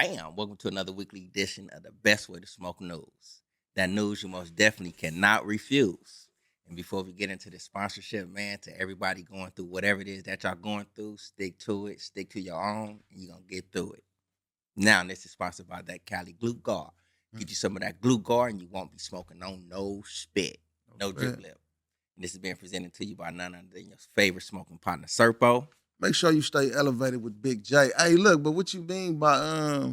Bam! Welcome to another weekly edition of the best way to smoke news. That news you most definitely cannot refuse. And before we get into the sponsorship, man, to everybody going through whatever it is that y'all going through, stick to it, stick to your own, and you're going to get through it. Now, this is sponsored by that Cali Glue Guard. Get you some of that Glue Guard, and you won't be smoking on no spit, no drip lip. And this is being presented to you by none other than your favorite smoking partner, Serpo. Make sure you stay elevated with Big J. Hey, look, but what you mean by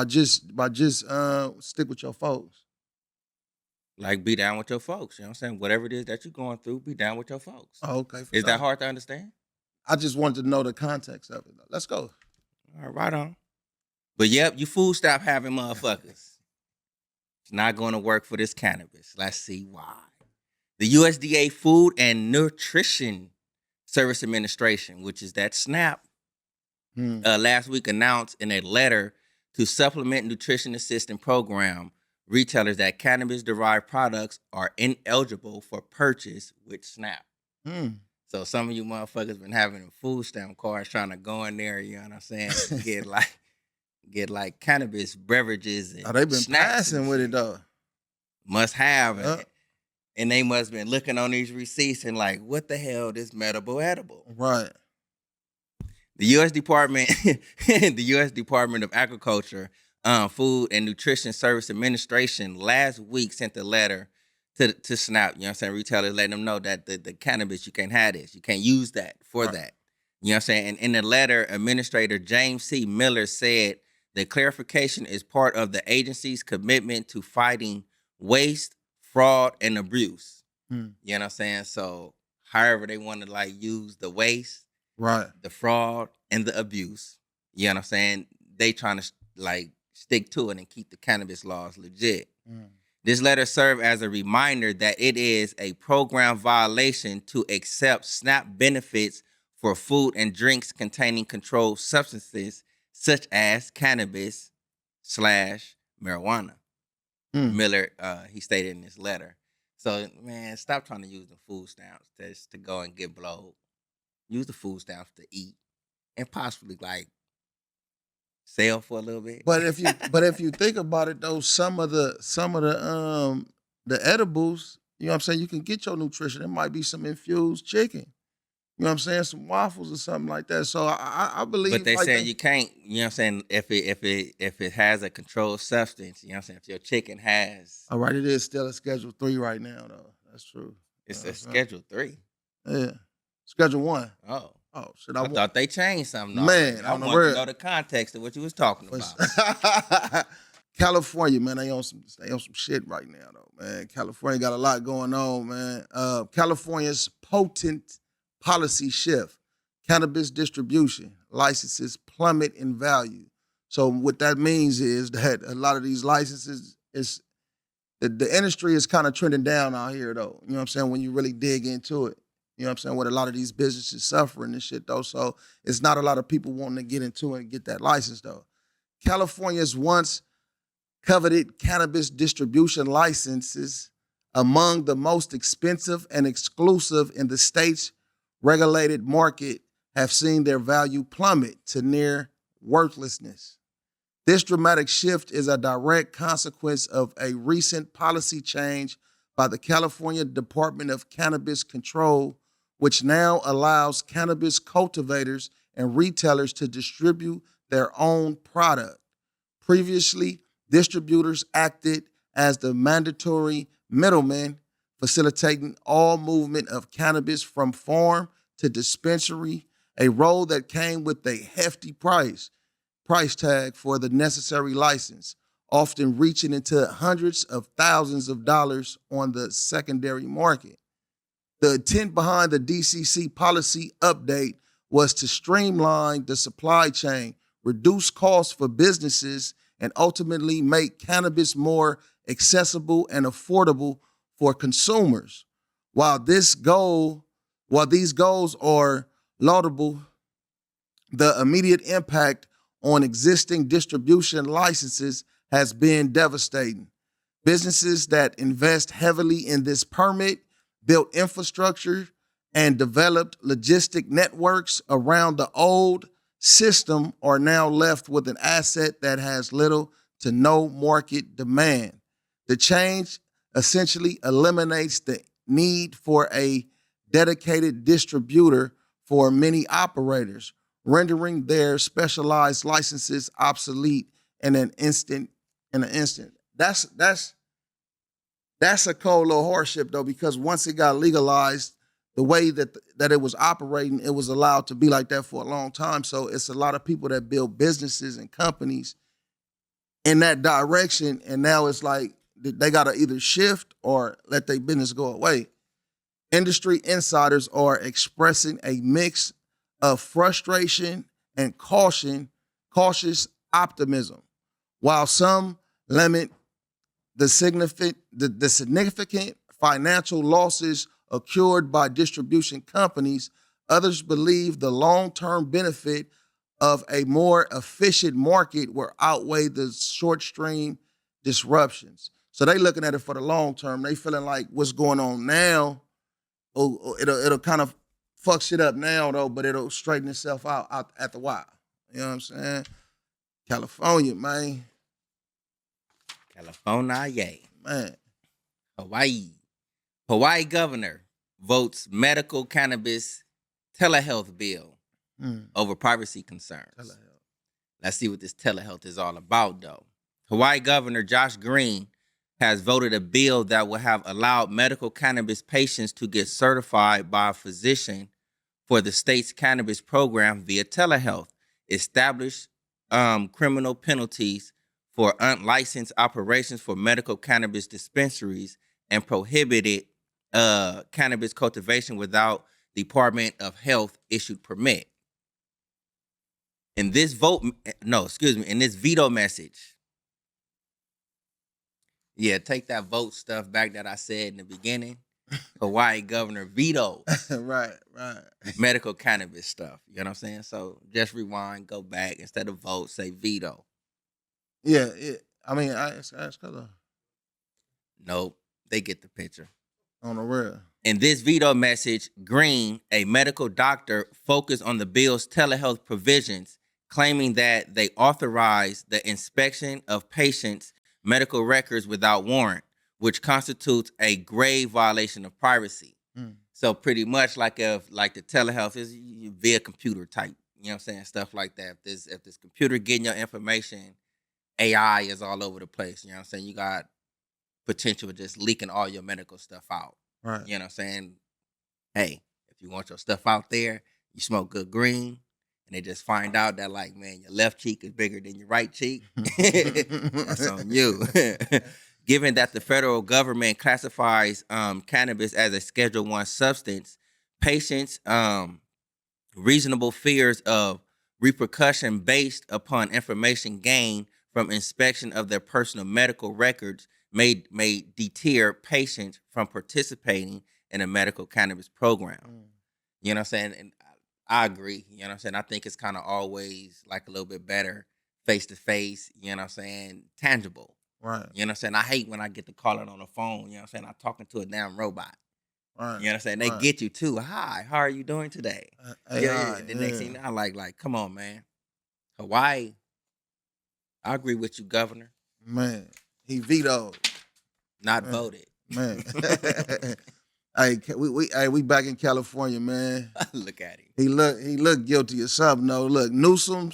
just stick with your folks? Like, be down with your folks. You know what I'm saying? Whatever it is that you're going through, be down with your folks. Oh, okay. Is that hard to understand? I just wanted to know the context of it. Let's go. All right on. But yep, you food stop having motherfuckers. It's not going to work for this cannabis. Let's see why. The USDA Food and Nutrition Service Administration, which is that SNAP, last week announced in a letter to supplement nutrition assistance program retailers that cannabis-derived products are ineligible for purchase with SNAP. So some of you motherfuckers been having food stamp cards trying to go in there, you know what I'm saying, get like cannabis beverages and they've been passing with it though. Must have. And they must have been looking on these receipts and like, what the hell, this edible? Right. The U.S. Department of Agriculture, Food and Nutrition Service Administration last week sent a letter to SNAP, you know what I'm saying, retailers letting them know that the cannabis, you can't have this. You can't use that for that. You know what I'm saying? And in the letter, Administrator James C. Miller said the clarification is part of the agency's commitment to fighting waste, fraud, and abuse. You know what I'm saying? So however they want to like use the waste, right, the fraud, and the abuse, you know what I'm saying? They trying to like stick to it and keep the cannabis laws legit. This letter served as a reminder that it is a program violation to accept SNAP benefits for food and drinks containing controlled substances such as cannabis / marijuana. Miller, he stated in his letter. So, man, stop trying to use the food stamps to go and get blowed. Use the food stamps to eat and possibly like sell for a little bit. But if you think about it though, some of the edibles, you know what I'm saying, you can get your nutrition. It might be some infused chicken. You know what I'm saying? Some waffles or something like that. So I believe. But they like saying you can't, you know what I'm saying, if it has a controlled substance, you know what I'm saying, if your chicken has. All right, it is still a Schedule 3 right now though. That's true. It's a Schedule 3. Yeah. Schedule 1. Oh, shit. I thought they changed something. Man, I want to know the context of what you was talking about. California, man, they on some shit right now though, man. California got a lot going on, man. California's potent policy shift, cannabis distribution licenses plummet in value. So what that means is that a lot of these licenses is the industry is kind of trending down out here though. You know what I'm saying? When you really dig into it, you know what I'm saying? What a lot of these businesses suffering and shit though. So it's not a lot of people wanting to get into it and get that license though. California's once coveted cannabis distribution licenses among the most expensive and exclusive in the state's regulated market have seen their value plummet to near worthlessness. This dramatic shift is a direct consequence of a recent policy change by the California Department of Cannabis Control, which now allows cannabis cultivators and retailers to distribute their own product. Previously, distributors acted as the mandatory middlemen, facilitating all movement of cannabis from farm to dispensary, a role that came with a hefty price tag for the necessary license, often reaching into hundreds of thousands of dollars on the secondary market. The intent behind the DCC policy update was to streamline the supply chain, reduce costs for businesses, and ultimately make cannabis more accessible and affordable for consumers. While these goals are laudable, the immediate impact on existing distribution licenses has been devastating. Businesses that invest heavily in this permit, built infrastructure, and developed logistic networks around the old system are now left with an asset that has little to no market demand. The change essentially eliminates the need for a dedicated distributor for many operators, rendering their specialized licenses obsolete in an instant. That's a cold little hardship though, because once it got legalized, the way that it was operating, it was allowed to be like that for a long time. So it's a lot of people that build businesses and companies in that direction, and now it's like they got to either shift or let their business go away. Industry insiders are expressing a mix of frustration and cautious optimism, while some lament the significant financial losses occurred by distribution companies. Others believe the long-term benefit of a more efficient market will outweigh the short-stream disruptions. So they looking at it for the long term. They feeling like what's going on now, it'll kind of fuck shit up now though, but it'll straighten itself out at the while. You know what I'm saying? California, man. California, yay. Man. Hawaii governor votes medical cannabis telehealth bill over privacy concerns. Telehealth. Let's see what this telehealth is all about, though. Hawaii Governor Josh Green has voted a bill that will have allowed medical cannabis patients to get certified by a physician for the state's cannabis program via telehealth, establish criminal penalties for unlicensed operations for medical cannabis dispensaries, and prohibited cannabis cultivation without Department of Health issued permit. In this veto message. Yeah, take that vote stuff back that I said in the beginning. Hawaii governor vetoed right. medical cannabis stuff. You know what I'm saying? So just rewind, go back. Instead of vote, say veto. Yeah. I mean, I ask color. Nope, they get the picture. On the real. In this veto message, Green, a medical doctor, focused on the bill's telehealth provisions, claiming that they authorize the inspection of patients' medical records without warrant, which constitutes a grave violation of privacy. So pretty much like the telehealth is via computer type, you know what I'm saying? Stuff like that. If this computer getting your information, AI is all over the place, you know what I'm saying? You got potential of just leaking all your medical stuff out. Right. You know what I'm saying? Hey, if you want your stuff out there, you smoke good green, and they just find out that, like, man, your left cheek is bigger than your right cheek. That's on you. Given that the federal government classifies cannabis as a Schedule I substance, patients' reasonable fears of repercussion based upon information gained from inspection of their personal medical records may deter patients from participating in a medical cannabis program. You know what I'm saying? And I agree. You know what I'm saying? I think it's kind of always like a little bit better face-to-face, you know what I'm saying, tangible. Right. You know what I'm saying? I hate when I get to call it on the phone, you know what I'm saying? I'm talking to a damn robot. Right. You know what I'm saying? They get you too. Hi, how are you doing today? The next thing I like, come on, man. Hawaii. I agree with you, Governor. Man, he vetoed. Not voted. Man. Hey, we back in California, man. Look at him. He looked guilty of something, though. Look, Newsom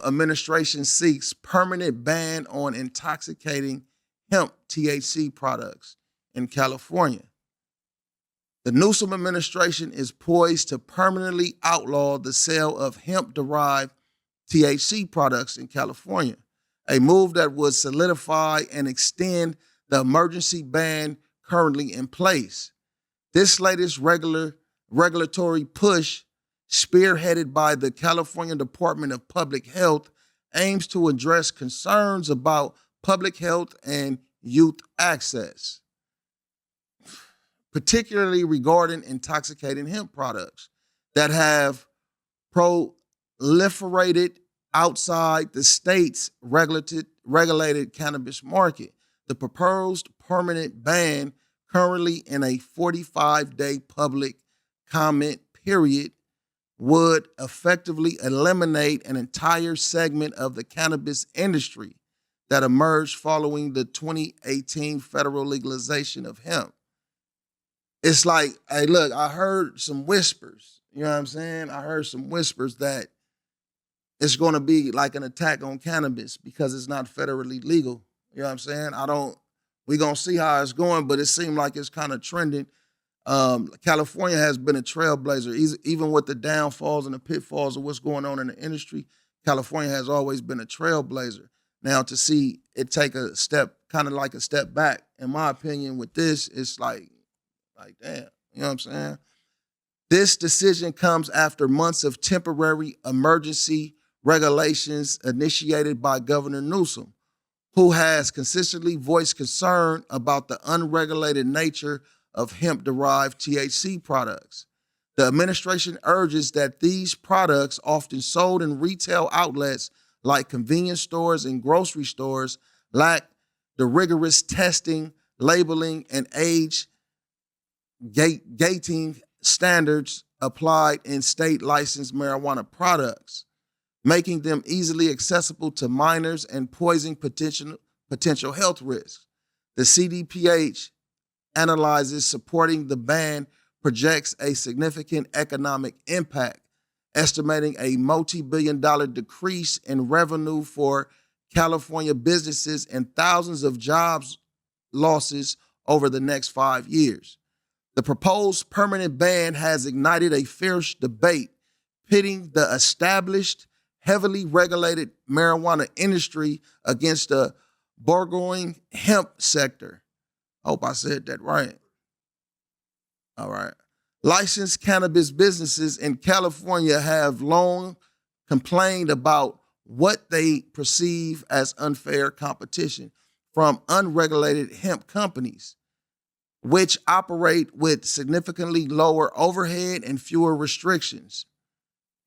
administration seeks permanent ban on intoxicating hemp THC products in California. The Newsom administration is poised to permanently outlaw the sale of hemp-derived THC products in California, a move that would solidify and extend the emergency ban currently in place. This latest regulatory push, spearheaded by the California Department of Public Health, aims to address concerns about public health and youth access, particularly regarding intoxicating hemp products that have proliferated outside the state's regulated cannabis market. The proposed permanent ban, currently in a 45-day public comment period, would effectively eliminate an entire segment of the cannabis industry that emerged following the 2018 federal legalization of hemp. It's like, hey, look, I heard some whispers. You know what I'm saying? I heard some whispers that it's going to be like an attack on cannabis because it's not federally legal. You know what I'm saying? We're going to see how it's going, but it seemed like it's kind of trending. California has been a trailblazer, even with the downfalls and the pitfalls of what's going on in the industry. California has always been a trailblazer. Now, to see it take a step, kind of like a step back, in my opinion, with this, it's like damn, you know what I'm saying? This decision comes after months of temporary emergency regulations initiated by Governor Newsom, who has consistently voiced concern about the unregulated nature of hemp-derived THC products. The administration urges that these products, often sold in retail outlets like convenience stores and grocery stores, lack the rigorous testing, labeling, and age gating standards applied in state licensed marijuana products, making them easily accessible to minors and posing potential health risks. The CDPH analyzes supporting the ban projects a significant economic impact, estimating a multi-billion-dollar decrease in revenue for California businesses and thousands of jobs losses over the next 5 years. The proposed permanent ban has ignited a fierce debate, pitting the established, heavily regulated marijuana industry against the burgeoning hemp sector. I hope I said that right. All right. Licensed cannabis businesses in California have long complained about what they perceive as unfair competition from unregulated hemp companies, which operate with significantly lower overhead and fewer restrictions.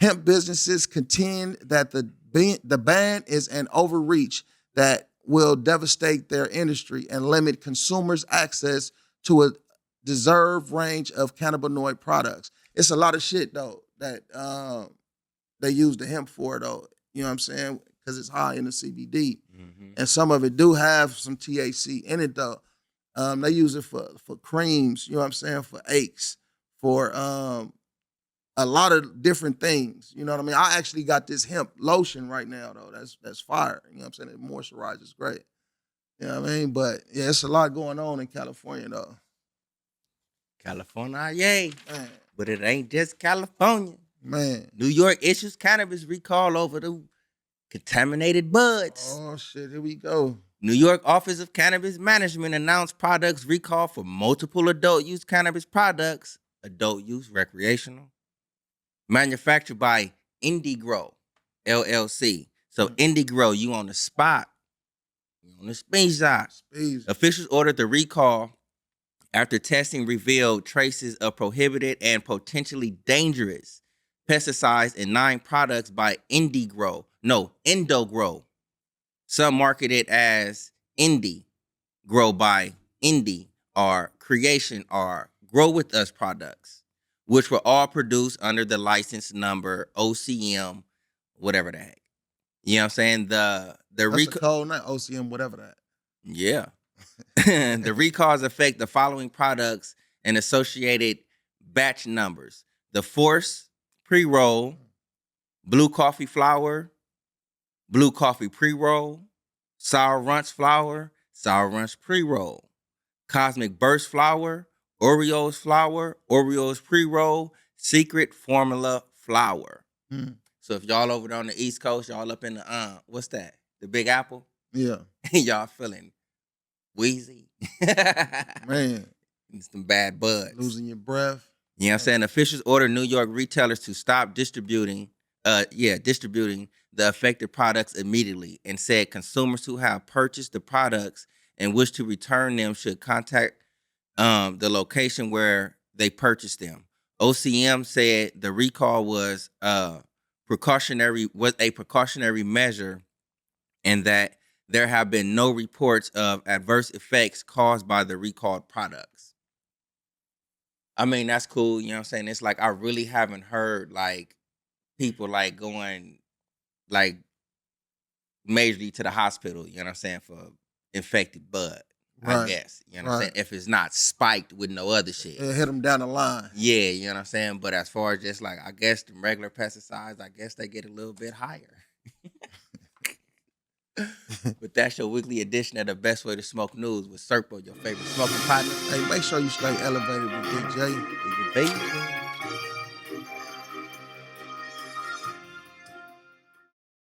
Hemp businesses contend that the ban is an overreach that will devastate their industry and limit consumers' access to a deserved range of cannabinoid products. It's a lot of shit, though, that they use the hemp for, though. You know what I'm saying? Because it's high in the CBD. Mm-hmm. And some of it do have some THC in it, though. They use it for creams, you know what I'm saying, for aches, for a lot of different things. You know what I mean? I actually got this hemp lotion right now, though. That's fire. You know what I'm saying? It moisturizes great. You know what I mean? But yeah, it's a lot going on in California, though. California, yay. Man. But it ain't just California. Man. New York issues cannabis recall over the contaminated buds. Oh, shit. Here we go. New York Office of Cannabis Management announced products recall for multiple adult use cannabis products, adult use recreational, manufactured by Indigrow, LLC. So Indigrow, you on the spot. You on the speed side. Officials ordered the recall after testing revealed traces of prohibited and potentially dangerous pesticides in 9 products by Indgrow. Some marketed as Indie, Grow by Indie, or Creation, or Grow With Us products, which were all produced under the license number OCM, whatever the heck. You know what I'm saying? That's a code, not OCM, whatever that. Yeah. The recalls affect the following products and associated batch numbers: the Force pre-roll, blue coffee flour, blue coffee pre-roll, sour runch flour, sour runch pre-roll, cosmic burst flour, Oreos flour, Oreos pre-roll, secret formula flour. So if y'all over there on the East Coast, y'all up in the what's that? The Big Apple? Yeah. Y'all feeling wheezy. Man. It's some bad buds. Losing your breath. You know what I'm saying? Officials ordered New York retailers to stop distributing the affected products immediately, and said consumers who have purchased the products and wish to return them should contact the location where they purchased them. OCM said the recall was a precautionary measure, and that there have been no reports of adverse effects caused by the recalled products. I mean, that's cool, you know what I'm saying? It's like I really haven't heard like people like going like majorly to the hospital, you know what I'm saying, for infected bud. I Right. guess. You know what I'm saying? If it's not spiked with no other shit. It hit them down the line. Yeah, you know what I'm saying? But as far as just like, I guess the regular pesticides, I guess they get a little bit higher. But that's your weekly edition of the Best Way to Smoke News with Serpo, your favorite smoking partner. Hey, make sure you stay elevated with Big J. Baby.